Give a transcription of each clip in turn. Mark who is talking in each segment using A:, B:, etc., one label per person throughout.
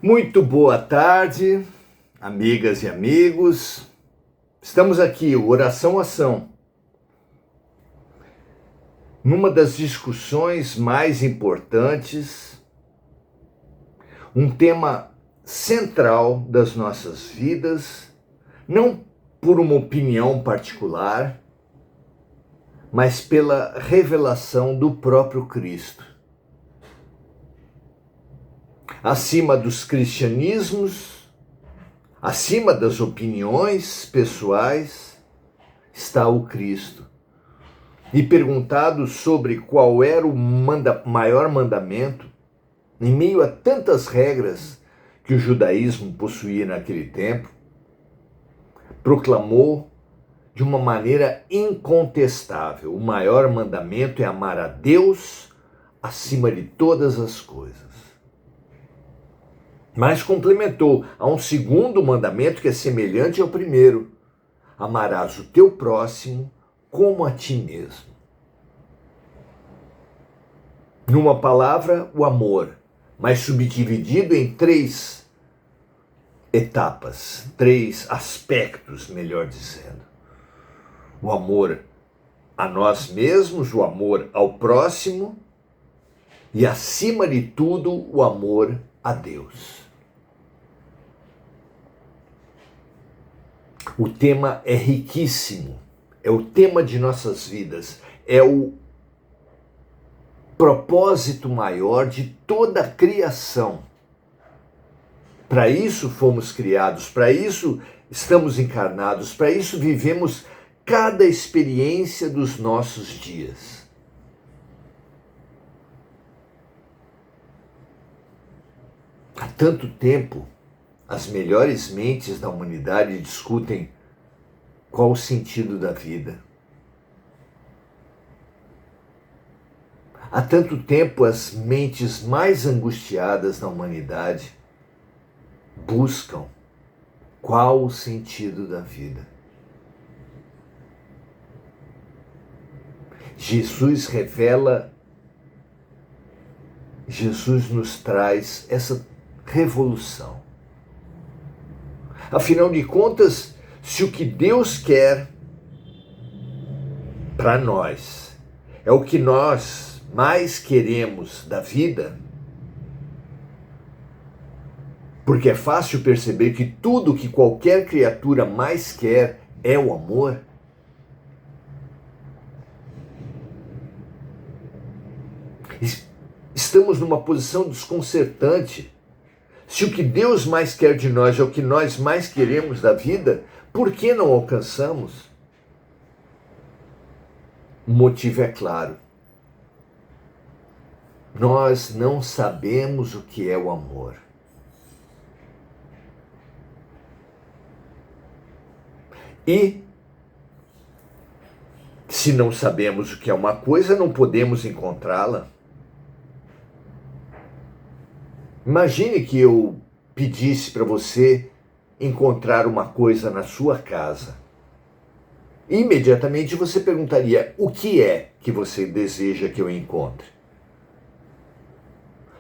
A: Muito boa tarde, amigas e amigos. Estamos aqui, Oração Ação, numa das discussões mais importantes, um tema central das nossas vidas, não por uma opinião particular, mas pela revelação do próprio Cristo. Acima dos cristianismos, acima das opiniões pessoais, está o Cristo. E perguntado sobre qual era o maior mandamento, em meio a tantas regras que o judaísmo possuía naquele tempo, proclamou de uma maneira incontestável: o maior mandamento é amar a Deus acima de todas as coisas. Mas complementou: há um segundo mandamento que é semelhante ao primeiro: amarás o teu próximo como a ti mesmo. Numa palavra, o amor, mas subdividido em três etapas, três aspectos, melhor dizendo. O amor a nós mesmos, o amor ao próximo e, acima de tudo, o amor a Deus. O tema é riquíssimo, é o tema de nossas vidas, é o propósito maior de toda a criação. Para isso fomos criados, para isso estamos encarnados, para isso vivemos cada experiência dos nossos dias. Há tanto tempo, as melhores mentes da humanidade discutem qual o sentido da vida. Há tanto tempo, as mentes mais angustiadas da humanidade buscam qual o sentido da vida. Jesus revela, Jesus nos traz essa revolução. Afinal de contas, se o que Deus quer para nós é o que nós mais queremos da vida, porque é fácil perceber que tudo que qualquer criatura mais quer é o amor, estamos numa posição desconcertante. Se o que Deus mais quer de nós é o que nós mais queremos da vida, por que não alcançamos? O motivo é claro. Nós não sabemos o que é o amor. E, se não sabemos o que é uma coisa, não podemos encontrá-la. Imagine que eu pedisse para você encontrar uma coisa na sua casa. Imediatamente você perguntaria: o que é que você deseja que eu encontre?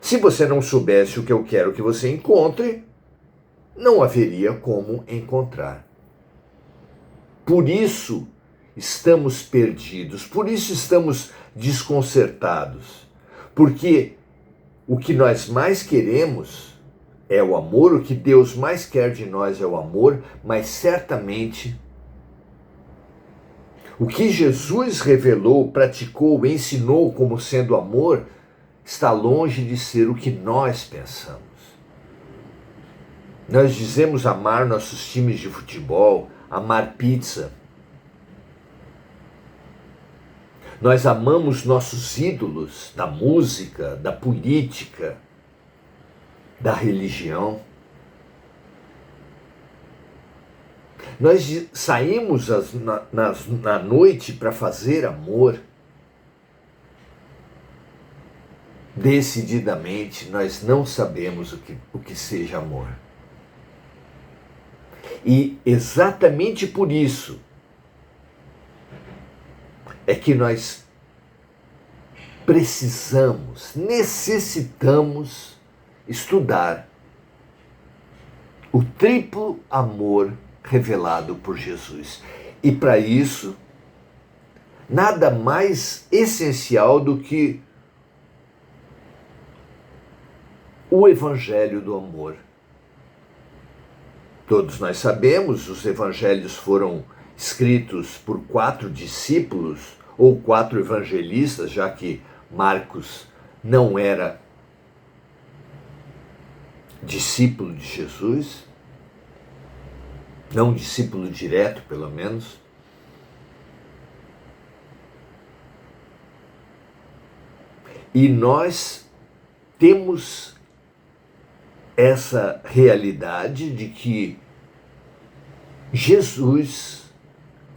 A: Se você não soubesse o que eu quero que você encontre, não haveria como encontrar. Por isso estamos perdidos, por isso estamos desconcertados, porque o que nós mais queremos é o amor, o que Deus mais quer de nós é o amor, mas certamente o que Jesus revelou, praticou, ensinou como sendo amor, está longe de ser o que nós pensamos. Nós dizemos amar nossos times de futebol, amar pizza. Nós amamos nossos ídolos da música, da política, da religião. Nós saímos na noite para fazer amor. Decididamente, nós não sabemos o que seja amor. E exatamente por isso é que nós necessitamos estudar o triplo amor revelado por Jesus. E para isso, nada mais essencial do que o evangelho do amor. Todos nós sabemos, os evangelhos foram escritos por 4 discípulos, ou 4 evangelistas, já que Marcos não era discípulo de Jesus, não discípulo direto, pelo menos. E nós temos essa realidade de que Jesus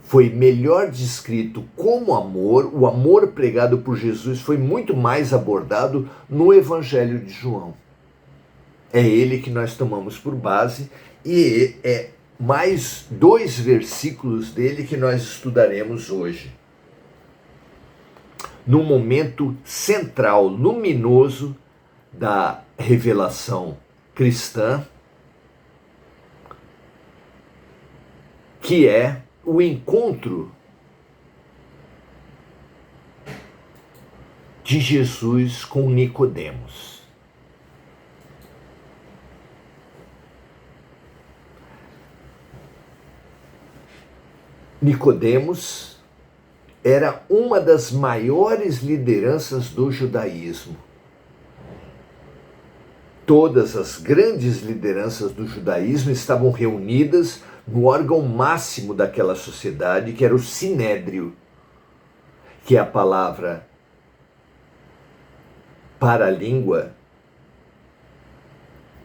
A: foi melhor descrito como amor, o amor pregado por Jesus foi muito mais abordado no Evangelho de João. É ele que nós tomamos por base e é mais 2 versículos dele que nós estudaremos hoje. No momento central, luminoso da revelação cristã, que é o encontro de Jesus com Nicodemos. Nicodemos era uma das maiores lideranças do judaísmo. Todas as grandes lideranças do judaísmo estavam reunidas no órgão máximo daquela sociedade, que era o Sinédrio, que é a palavra para a língua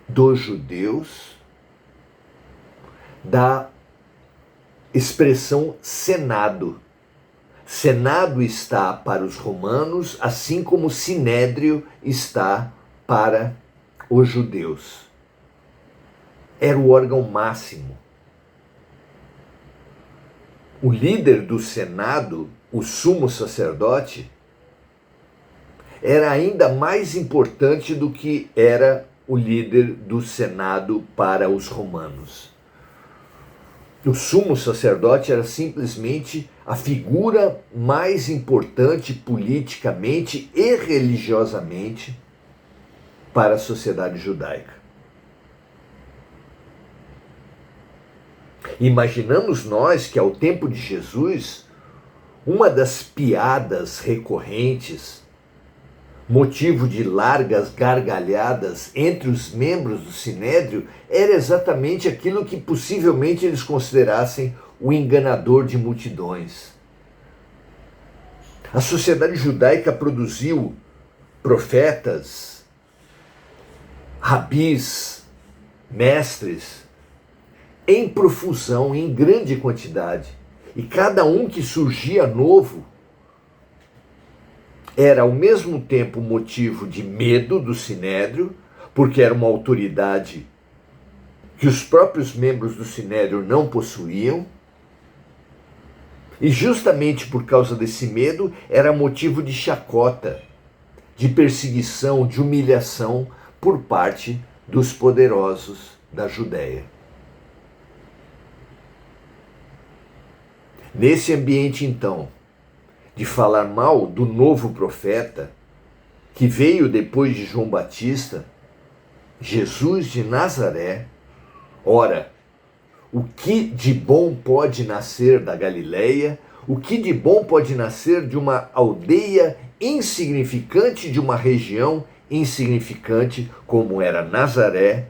A: dos judeus da expressão Senado. Senado está para os romanos, assim como Sinédrio está para os judeus. Era o órgão máximo. O líder do Senado, o sumo sacerdote, era ainda mais importante do que era o líder do Senado para os romanos. O sumo sacerdote era simplesmente a figura mais importante politicamente e religiosamente para a sociedade judaica. Imaginamos nós que ao tempo de Jesus, uma das piadas recorrentes, motivo de largas gargalhadas entre os membros do Sinédrio, era exatamente aquilo que possivelmente eles considerassem o enganador de multidões. A sociedade judaica produziu profetas, rabis, mestres, em profusão, em grande quantidade. E cada um que surgia novo era ao mesmo tempo motivo de medo do Sinédrio, porque era uma autoridade que os próprios membros do Sinédrio não possuíam, e justamente por causa desse medo era motivo de chacota, de perseguição, de humilhação por parte dos poderosos da Judéia. Nesse ambiente, então, de falar mal do novo profeta, que veio depois de João Batista, Jesus de Nazaré, ora, o que de bom pode nascer da Galileia? O que de bom pode nascer de uma aldeia insignificante, de uma região insignificante, como era Nazaré,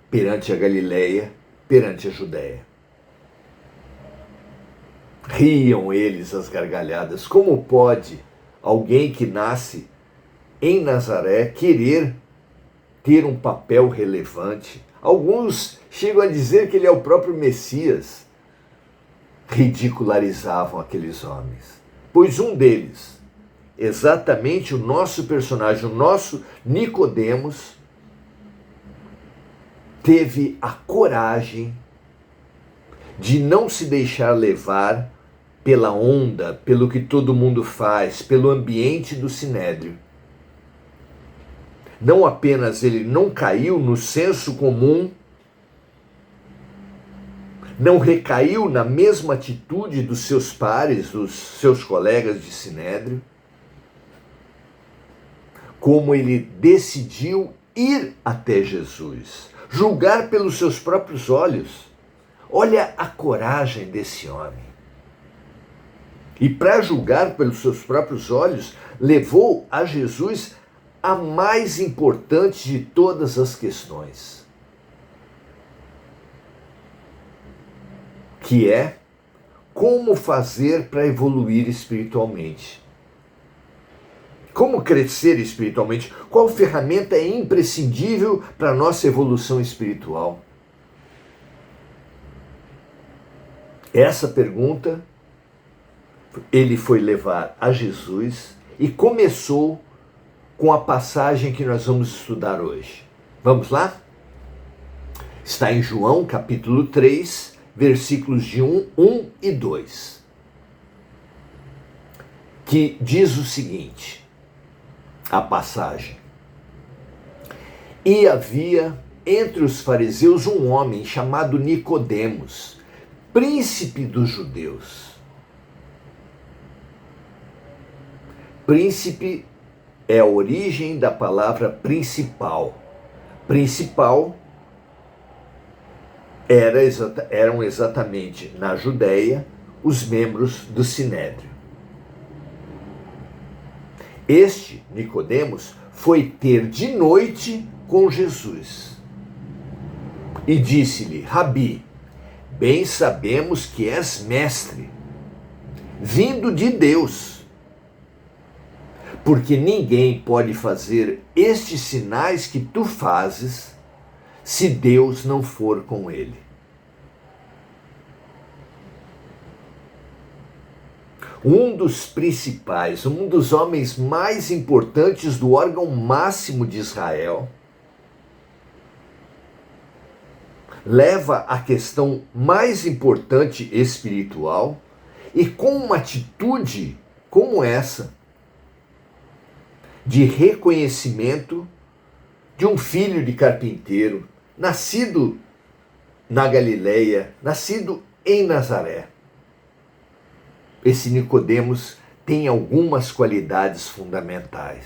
A: perante a Galileia, perante a Judéia? Riam eles às gargalhadas. Como pode alguém que nasce em Nazaré querer ter um papel relevante? Alguns chegam a dizer que ele é o próprio Messias. Ridicularizavam aqueles homens. Pois um deles, exatamente o nosso personagem, o nosso Nicodemos, teve a coragem de não se deixar levar pela onda, pelo que todo mundo faz, pelo ambiente do Sinédrio. Não apenas ele não caiu no senso comum Não recaiu na mesma atitude dos seus pares, dos seus colegas de sinédrio, como ele decidiu ir até Jesus, julgar pelos seus próprios olhos. Olha a coragem desse homem. E para julgar pelos seus próprios olhos, levou a Jesus a mais importante de todas as questões, que é como fazer para evoluir espiritualmente. Como crescer espiritualmente? Qual ferramenta é imprescindível para a nossa evolução espiritual? Essa pergunta ele foi levar a Jesus e começou com a passagem que nós vamos estudar hoje. Vamos lá? Está em João capítulo 3, versículos de 1 e 2, que diz o seguinte, a passagem: E havia entre os fariseus um homem chamado Nicodemos, príncipe dos judeus. Príncipe é a origem da palavra principal. Principal eram exatamente na Judéia os membros do Sinédrio. Este, Nicodemos, foi ter de noite com Jesus e disse-lhe: Rabi, bem sabemos que és mestre, vindo de Deus, porque ninguém pode fazer estes sinais que tu fazes se Deus não for com ele. Um dos principais, um dos homens mais importantes do órgão máximo de Israel, leva a questão mais importante espiritual e com uma atitude como essa, de reconhecimento de um filho de carpinteiro, nascido na Galileia, nascido em Nazaré. Esse Nicodemos tem algumas qualidades fundamentais.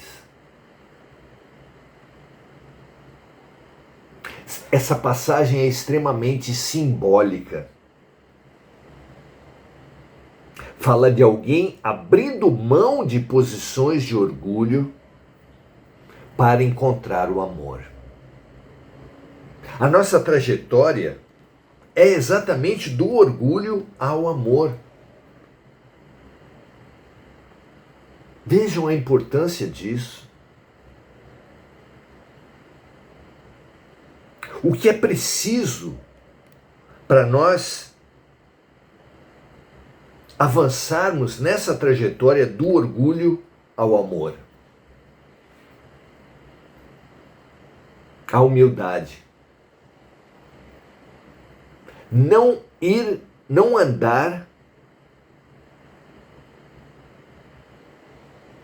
A: Essa passagem é extremamente simbólica. Fala de alguém abrindo mão de posições de orgulho para encontrar o amor. A nossa trajetória é exatamente do orgulho ao amor. Vejam a importância disso. O que é preciso para nós avançarmos nessa trajetória do orgulho ao amor? A humildade. Não andar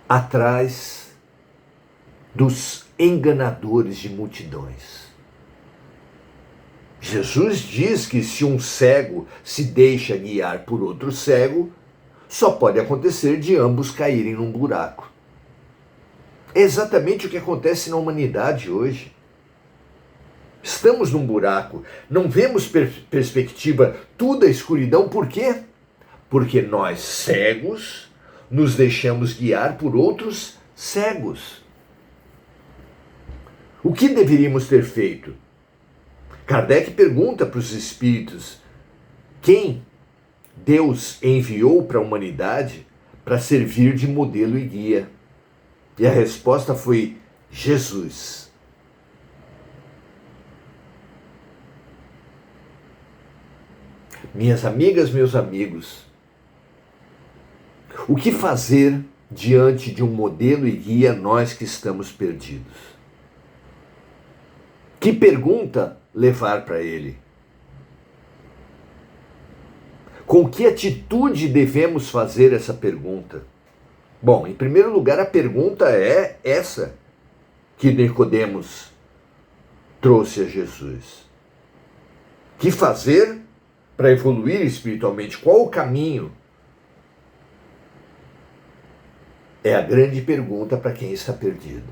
A: atrás dos enganadores de multidões. Jesus diz que se um cego se deixa guiar por outro cego, só pode acontecer de ambos caírem num buraco. É exatamente o que acontece na humanidade hoje. Estamos num buraco, não vemos perspectiva, tudo é escuridão. Por quê? Porque nós, cegos, nos deixamos guiar por outros cegos. O que deveríamos ter feito? Kardec pergunta para os espíritos: quem Deus enviou para a humanidade para servir de modelo e guia? E a resposta foi Jesus. Minhas amigas, meus amigos, o que fazer diante de um modelo e guia nós que estamos perdidos? Que pergunta levar para ele? Com que atitude devemos fazer essa pergunta? Bom, em primeiro lugar, a pergunta é essa que Nicodemos trouxe a Jesus. Que fazer para evoluir espiritualmente? Qual o caminho? É a grande pergunta para quem está perdido.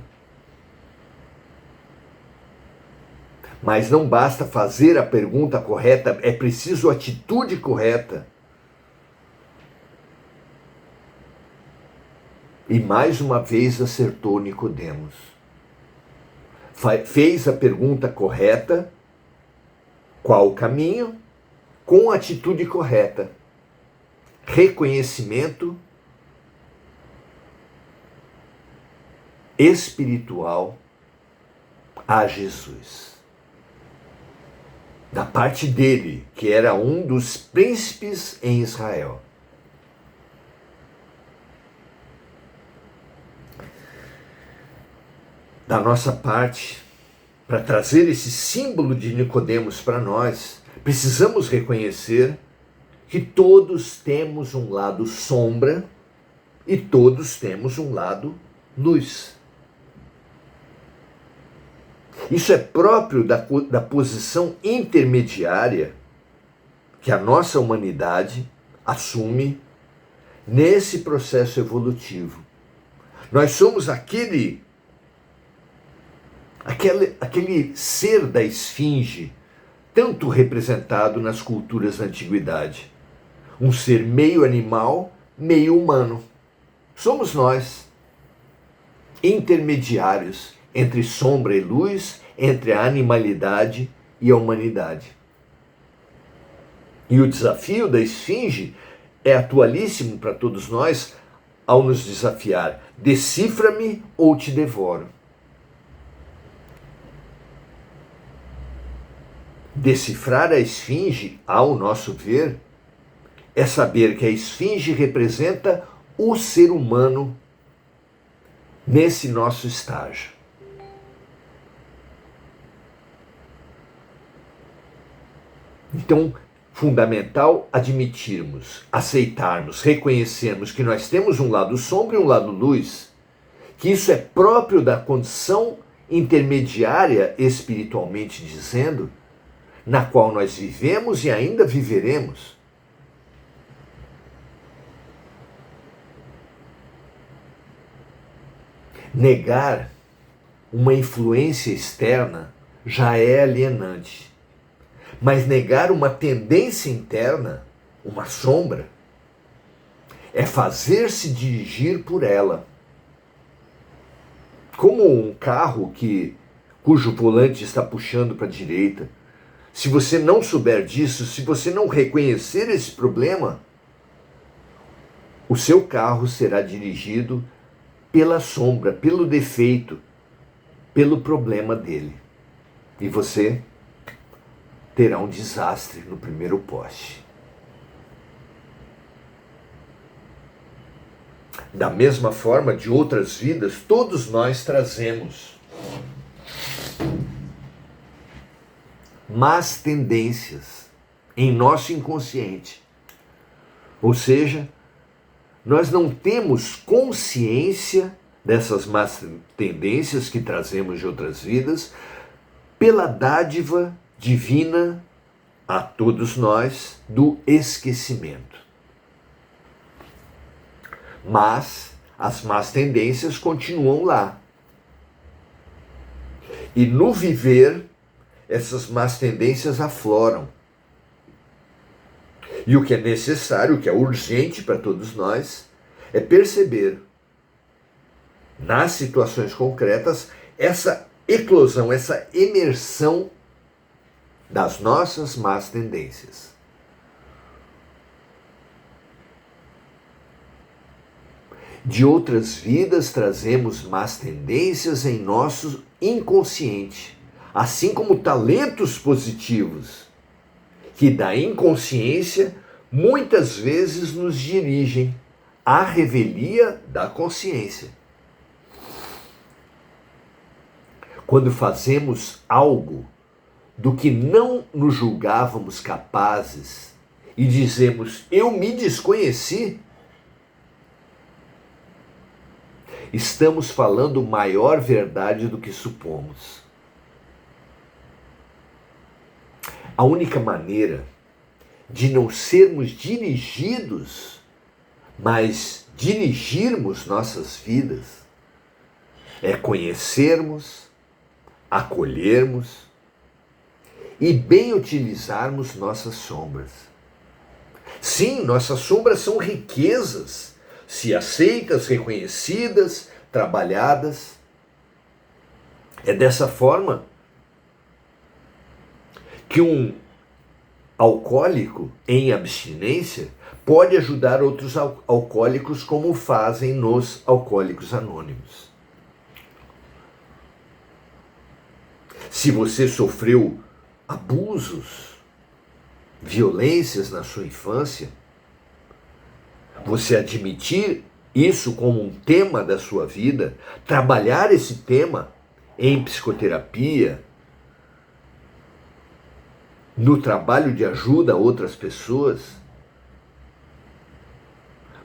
A: Mas não basta fazer a pergunta correta, é preciso atitude correta. E mais uma vez acertou Nicodemos. Fez a pergunta correta, qual o caminho, com a atitude correta. Reconhecimento espiritual a Jesus. Da parte dele, que era um dos príncipes em Israel. Da nossa parte, para trazer esse símbolo de Nicodemos para nós, precisamos reconhecer que todos temos um lado sombra e todos temos um lado luz. Isso é próprio da posição intermediária que a nossa humanidade assume nesse processo evolutivo. Nós somos aquele ser da esfinge, tanto representado nas culturas da antiguidade. Um ser meio animal, meio humano. Somos nós, intermediários entre sombra e luz, entre a animalidade e a humanidade. E o desafio da esfinge é atualíssimo para todos nós ao nos desafiar: decifra-me ou te devoro. Decifrar a esfinge, ao nosso ver, é saber que a esfinge representa o ser humano nesse nosso estágio. Então, fundamental admitirmos, aceitarmos, reconhecermos que nós temos um lado sombra e um lado luz, que isso é próprio da condição intermediária, espiritualmente dizendo, na qual nós vivemos e ainda viveremos. Negar uma influência externa já é alienante. Mas negar uma tendência interna, uma sombra, é fazer-se dirigir por ela. Como um carro cujo volante está puxando para a direita. Se você não souber disso, se você não reconhecer esse problema, o seu carro será dirigido pela sombra, pelo defeito, pelo problema dele. E você terá um desastre no primeiro poste. Da mesma forma, de outras vidas, todos nós trazemos más tendências em nosso inconsciente. Ou seja, nós não temos consciência dessas más tendências que trazemos de outras vidas pela dádiva divina a todos nós do esquecimento. Mas as más tendências continuam lá. E no viver, essas más tendências afloram. E o que é necessário, o que é urgente para todos nós, é perceber, nas situações concretas, essa eclosão, essa emersão das nossas más tendências. De outras vidas trazemos más tendências em nosso inconsciente, assim como talentos positivos, que da inconsciência muitas vezes nos dirigem à revelia da consciência. Quando fazemos algo do que não nos julgávamos capazes e dizemos, eu me desconheci, estamos falando maior verdade do que supomos. A única maneira de não sermos dirigidos, mas dirigirmos nossas vidas, é conhecermos, acolhermos e bem utilizarmos nossas sombras. Sim, nossas sombras são riquezas, se aceitas, reconhecidas, trabalhadas. É dessa forma que um alcoólico em abstinência pode ajudar outros alcoólicos, como fazem nos Alcoólicos Anônimos. Se você sofreu abusos, violências na sua infância, você admitir isso como um tema da sua vida, trabalhar esse tema em psicoterapia, no trabalho de ajuda a outras pessoas,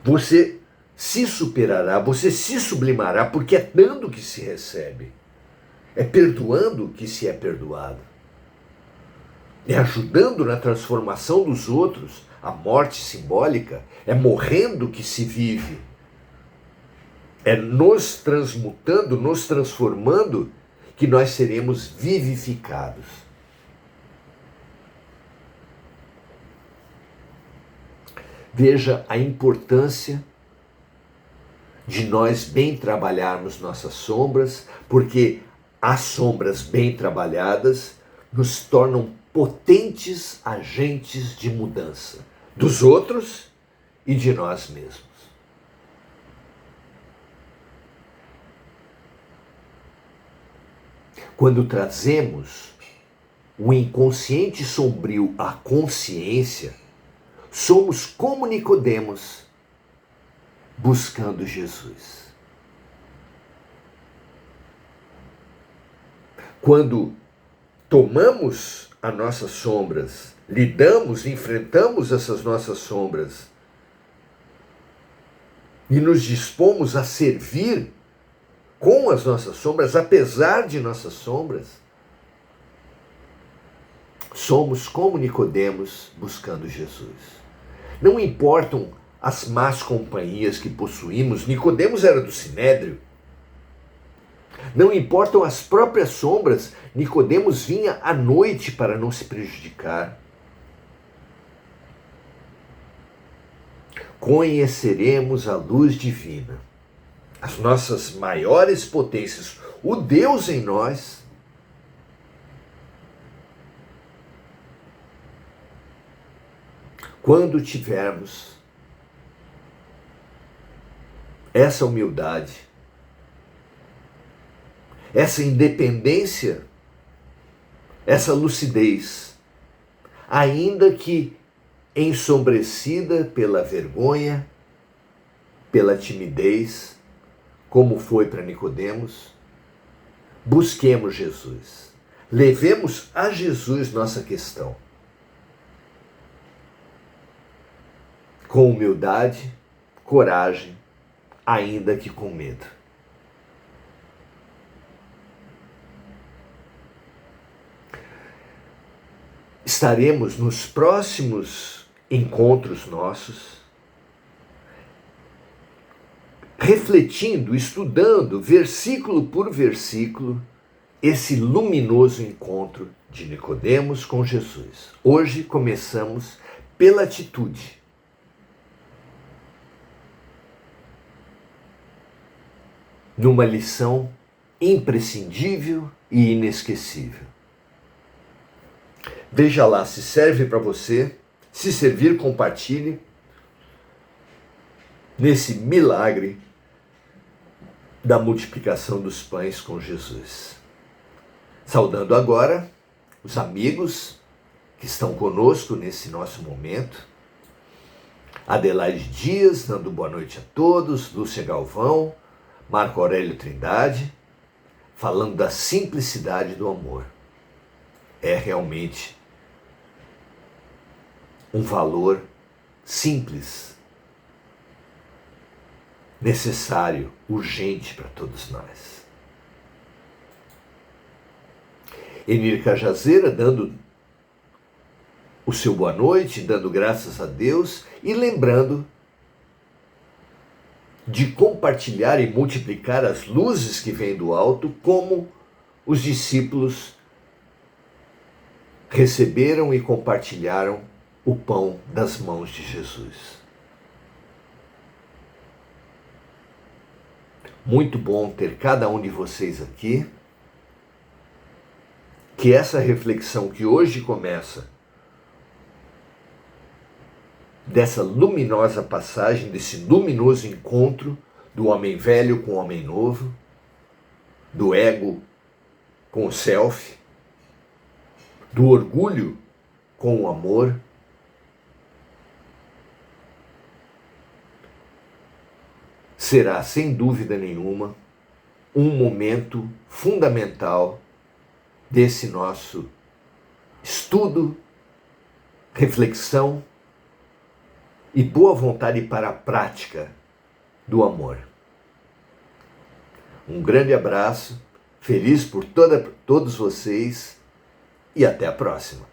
A: você se superará, você se sublimará, porque é dando que se recebe, é perdoando que se é perdoado, é ajudando na transformação dos outros. A morte simbólica é morrendo que se vive, é nos transmutando, nos transformando, que nós seremos vivificados. Veja a importância de nós bem trabalharmos nossas sombras, porque as sombras bem trabalhadas nos tornam potentes agentes de mudança dos outros e de nós mesmos. Quando trazemos o inconsciente sombrio à consciência, somos como Nicodemos buscando Jesus. Quando tomamos as nossas sombras, lidamos, enfrentamos essas nossas sombras e nos dispomos a servir com as nossas sombras, apesar de nossas sombras, somos como Nicodemos buscando Jesus. Não importam as más companhias que possuímos, Nicodemos era do Sinédrio. Não importam as próprias sombras, Nicodemos vinha à noite para não se prejudicar. Conheceremos a luz divina, as nossas maiores potências, o Deus em nós, quando tivermos essa humildade, essa independência, essa lucidez, ainda que ensombrecida pela vergonha, pela timidez, como foi para Nicodemos, busquemos Jesus. Levemos a Jesus nossa questão. Com humildade, coragem, ainda que com medo. Estaremos nos próximos encontros nossos refletindo, estudando, versículo por versículo, esse luminoso encontro de Nicodemos com Jesus. Hoje começamos pela atitude. Numa lição imprescindível e inesquecível. Veja lá se serve para você. Se servir, compartilhe nesse milagre da multiplicação dos pães com Jesus. Saudando agora os amigos que estão conosco nesse nosso momento. Adelaide Dias, dando boa noite a todos. Lúcia Galvão, Marco Aurélio Trindade, falando da simplicidade do amor. É realmente um valor simples, necessário, urgente para todos nós. Enir Cajazeira, dando o o seu boa noite, dando graças a Deus e lembrando de compartilhar e multiplicar as luzes que vêm do alto, como os discípulos receberam e compartilharam o pão das mãos de Jesus. Muito bom ter cada um de vocês aqui. Que essa reflexão que hoje começa, dessa luminosa passagem, desse luminoso encontro do homem velho com o homem novo, do ego com o self, do orgulho com o amor, será, sem dúvida nenhuma, um momento fundamental desse nosso estudo, reflexão e boa vontade para a prática do amor. Um grande abraço, feliz por todos vocês e até a próxima.